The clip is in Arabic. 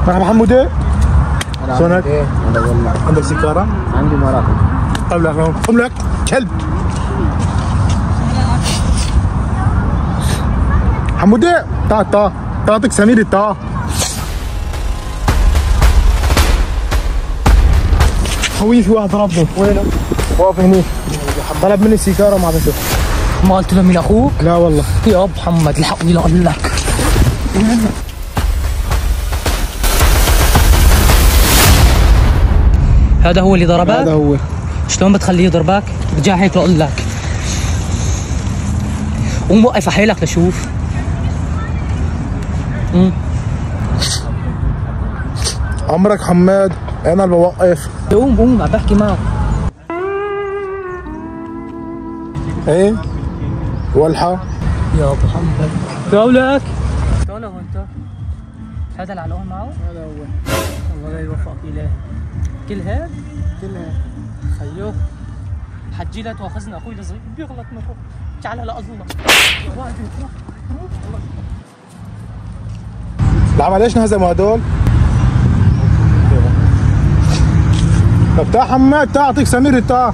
مرحبا حمودي. شلونك؟ انا والله عندك سيجاره؟ عندي مراقب. طيب لا قم لك كلب. حمودي تعال تعطيك سمير تعال. خوي في واحد ضربني. وينه؟ واقف هني طلب مني سيجاره ما اعطيته. ما قلت له من اخوك؟ لا والله. يا ابو محمد الحقني لا اقول لك. هذا هو اللي ضربك؟ هذا هو. شلون بتخليه يضربك؟ برجع هيك لاقول لك. قوم وقف حيلك لشوف. عمرك حماد انا اللي بوقف. قوم عم بحكي معك. ايه والحة يا ابو محمد قولك. شلون هو انت؟ هذا اللي على القهوة معه؟ هذا هو. الله لا يوفقك اليه. كل هيك؟ كل هيك. خيو حجي لا تواخذنا اخوي الصغير بيغلط مره. اجعلها لله. العمل ليش انهزموا هدول؟ طب تعال حماد تعال اعطيك سمير تعال.